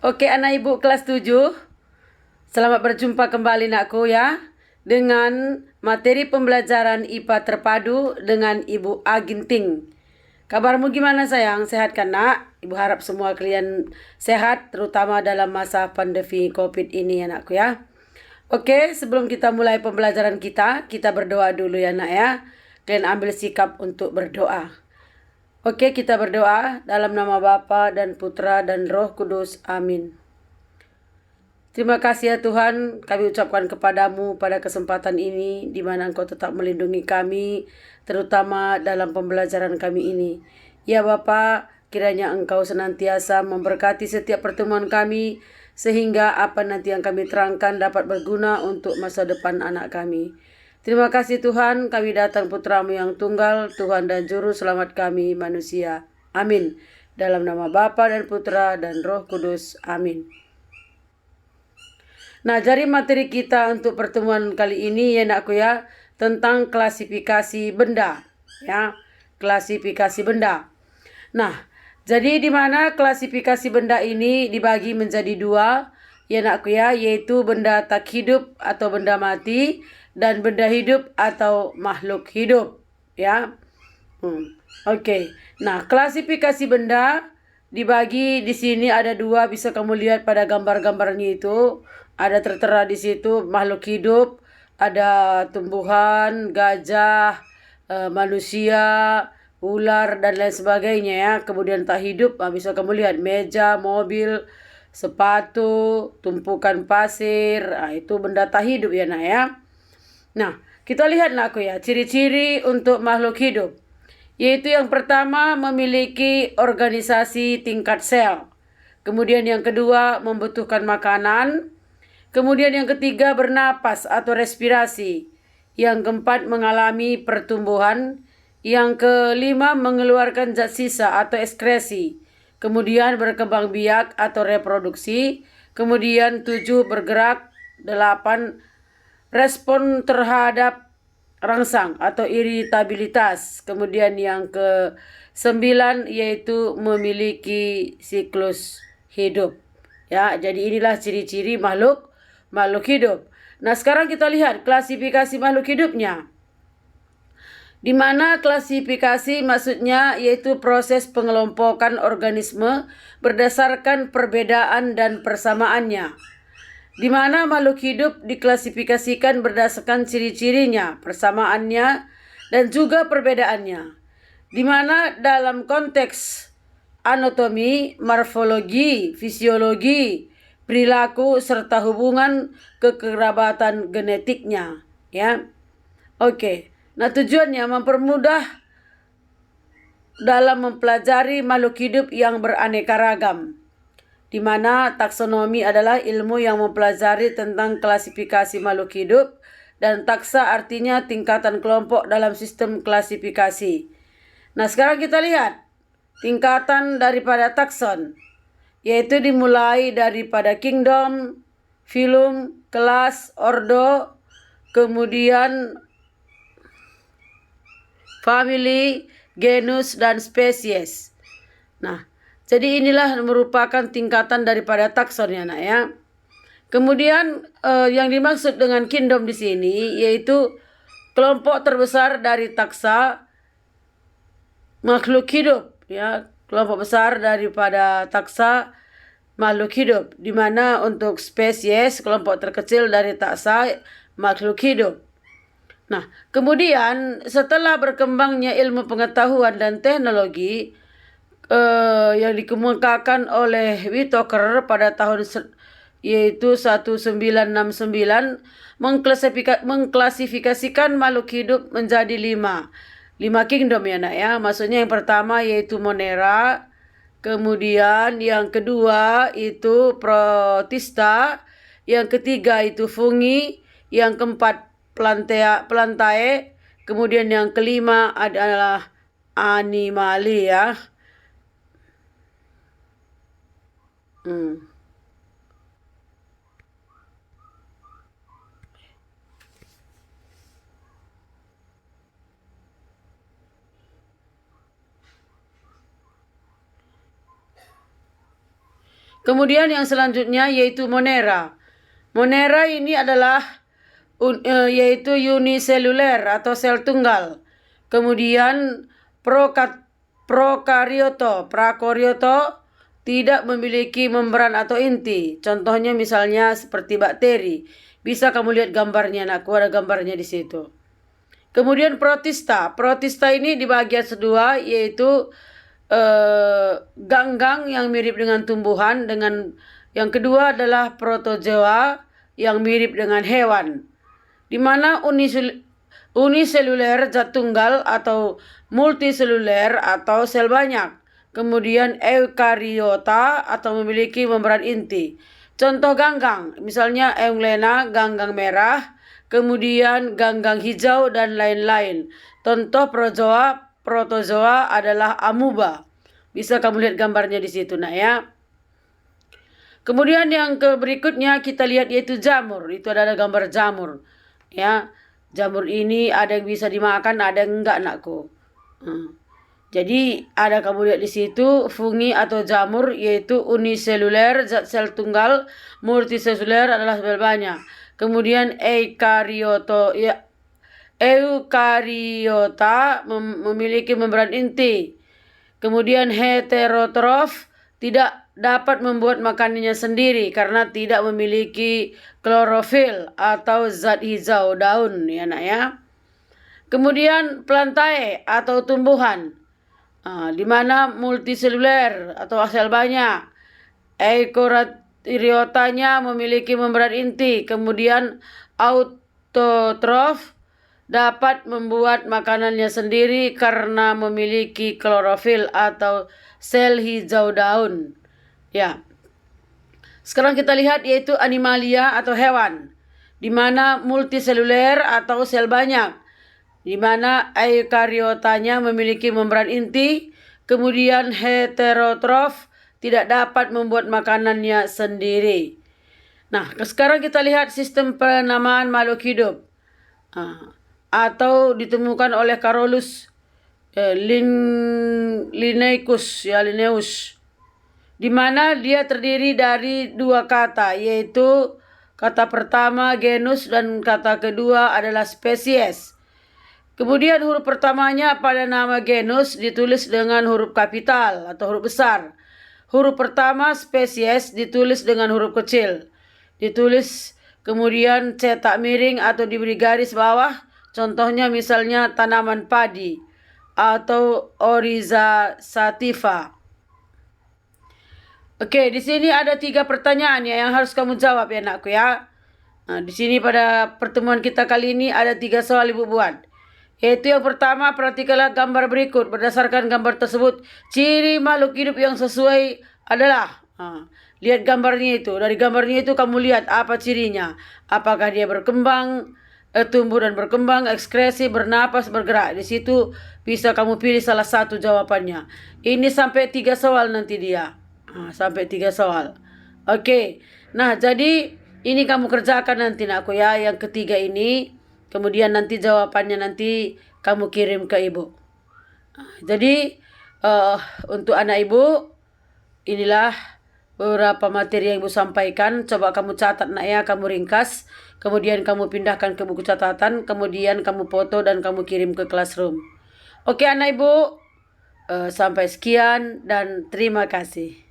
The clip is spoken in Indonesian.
Oke, anak ibu kelas 7. Selamat berjumpa kembali nakku ya. Dengan materi pembelajaran IPA terpadu dengan Ibu Aginting. Kabarmu gimana sayang? Sehat kan nak? Ibu harap semua kalian sehat, terutama dalam masa pandemi COVID ini ya nakku ya. Oke, sebelum kita mulai pembelajaran kita berdoa dulu ya nak ya. Kalian ambil sikap untuk berdoa. Oke, kita berdoa dalam nama Bapa dan Putra dan Roh Kudus. Amin. Terima kasih ya Tuhan, kami ucapkan kepadamu pada kesempatan ini, di mana Engkau tetap melindungi kami, terutama dalam pembelajaran kami ini. Ya Bapa, kiranya Engkau senantiasa memberkati setiap pertemuan kami, sehingga apa nanti yang kami terangkan dapat berguna untuk masa depan anak kami. Terima kasih Tuhan, kami datang putramu yang tunggal, Tuhan dan Juru Selamat kami manusia. Amin. Dalam nama Bapa dan Putra dan Roh Kudus. Amin. Nah, jadi materi kita untuk pertemuan kali ini ya nakku ya, tentang klasifikasi benda. Ya, klasifikasi benda. Nah, jadi di mana klasifikasi benda ini dibagi menjadi dua, ya nakku ya, yaitu benda tak hidup atau benda mati, dan benda hidup atau makhluk hidup. Ya, Oke. Nah, klasifikasi benda dibagi di sini ada dua, bisa kamu lihat pada gambar-gambarnya itu. Ada tertera di situ makhluk hidup, ada tumbuhan, gajah, manusia, ular dan lain sebagainya ya. Kemudian tak hidup, bisa kamu lihat meja, mobil, sepatu, tumpukan pasir. Itu benda tak hidup ya nak ya. Nah, kita lihat nakku ya, ciri-ciri untuk makhluk hidup. Yaitu yang pertama memiliki organisasi tingkat sel. Kemudian yang kedua membutuhkan makanan. Kemudian yang ketiga bernapas atau respirasi. Yang keempat mengalami pertumbuhan. Yang kelima mengeluarkan zat sisa atau ekskresi. Kemudian berkembang biak atau reproduksi. Kemudian 7 bergerak. 8 respon terhadap rangsang atau iritabilitas. Kemudian yang ke-9 yaitu memiliki siklus hidup. Ya, jadi inilah ciri-ciri makhluk hidup. Nah, sekarang kita lihat klasifikasi makhluk hidupnya. Di mana klasifikasi maksudnya yaitu proses pengelompokan organisme berdasarkan perbedaan dan persamaannya. Di mana makhluk hidup diklasifikasikan berdasarkan ciri-cirinya, persamaannya, dan juga perbedaannya. Di mana dalam konteks anatomi, morfologi, fisiologi, perilaku, serta hubungan kekerabatan genetiknya. Ya, Oke. Nah, tujuannya mempermudah dalam mempelajari makhluk hidup yang beraneka ragam. Di mana taksonomi adalah ilmu yang mempelajari tentang klasifikasi makhluk hidup, dan taksa artinya tingkatan kelompok dalam sistem klasifikasi. Nah, sekarang kita lihat tingkatan daripada takson, yaitu dimulai daripada kingdom, phylum, kelas, ordo, kemudian family, genus, dan spesies. Nah, jadi inilah merupakan tingkatan daripada takson ya nak ya. Kemudian yang dimaksud dengan kingdom di sini yaitu kelompok terbesar dari taksa makhluk hidup ya, kelompok besar daripada taksa makhluk hidup, di mana untuk spesies kelompok terkecil dari taksa makhluk hidup. Nah, kemudian setelah berkembangnya ilmu pengetahuan dan teknologi yang dikemukakan oleh Whittaker pada tahun yaitu 1969 mengklasifikasikan makhluk hidup menjadi 5 kingdom ya nak ya. Maksudnya yang pertama yaitu Monera, kemudian yang kedua itu Protista, yang ketiga itu Fungi, yang keempat Plantae, kemudian yang kelima adalah Animalia. Kemudian yang selanjutnya yaitu Monera. Monera ini adalah yaitu uniseluler atau sel tunggal. Kemudian prakaryoto tidak memiliki membran atau inti. Contohnya misalnya seperti bakteri. Bisa kamu lihat gambarnya, anakku, ada gambarnya di situ. Kemudian protista. Protista ini dibagi dua, yaitu ganggang yang mirip dengan tumbuhan, dengan yang kedua adalah protozoa yang mirip dengan hewan. Di mana uniseluler zat tunggal atau multiseluler atau sel banyak. Kemudian eukariota atau memiliki membran inti. Contoh ganggang, misalnya Euglena, ganggang merah, kemudian ganggang hijau dan lain-lain. Contoh protozoa adalah amuba. Bisa kamu lihat gambarnya di situ, nak, ya. Kemudian yang berikutnya kita lihat yaitu jamur. Itu adalah gambar jamur. Ya, jamur ini ada yang bisa dimakan, ada yang enggak, nakku. Jadi ada kamu lihat di situ fungi atau jamur, yaitu uniseluler zat sel tunggal, multiseluler adalah sel banyak. Kemudian eukariota memiliki membran inti. Kemudian heterotrof tidak dapat membuat makanannya sendiri karena tidak memiliki klorofil atau zat hijau daun, ya, nak, ya. Kemudian plantae atau tumbuhan, di mana multiseluler atau sel banyak. Eukariotanya memiliki membran inti. Kemudian autotrof dapat membuat makanannya sendiri karena memiliki klorofil atau sel hijau daun. Ya. Sekarang kita lihat yaitu animalia atau hewan, di mana multiseluler atau sel banyak, di mana eukariotanya memiliki membran inti. Kemudian heterotrof tidak dapat membuat makanannya sendiri. Nah, sekarang kita lihat sistem penamaan makhluk hidup. Atau ditemukan oleh Carolus Linnaeus, di mana dia terdiri dari dua kata, yaitu kata pertama genus dan kata kedua adalah spesies. Kemudian huruf pertamanya pada nama genus ditulis dengan huruf kapital atau huruf besar. Huruf pertama spesies ditulis dengan huruf kecil. Ditulis kemudian cetak miring atau diberi garis bawah. Contohnya misalnya tanaman padi atau Oryza sativa. Oke, di sini ada 3 pertanyaan ya yang harus kamu jawab, ya, anakku, ya. Nah, di sini pada pertemuan kita kali ini ada 3 soal ibu buat. Yaitu yang pertama, perhatikanlah gambar berikut. Berdasarkan gambar tersebut, ciri makhluk hidup yang sesuai adalah. Lihat gambarnya itu. Dari gambarnya itu kamu lihat apa cirinya. Apakah dia berkembang, tumbuh dan berkembang, ekskresi, bernapas, bergerak. Di situ bisa kamu pilih salah satu jawabannya. Ini sampai 3 soal nanti dia. Sampai 3 soal. Oke. Nah, jadi ini kamu kerjakan nanti, nakku, ya. Yang ketiga ini. Kemudian nanti jawabannya nanti kamu kirim ke ibu. Jadi untuk anak ibu, inilah beberapa materi yang ibu sampaikan. Coba kamu catat, nak, ya. Kamu ringkas. Kemudian kamu pindahkan ke buku catatan. Kemudian kamu foto dan kamu kirim ke classroom. Oke, anak ibu. Sampai sekian dan terima kasih.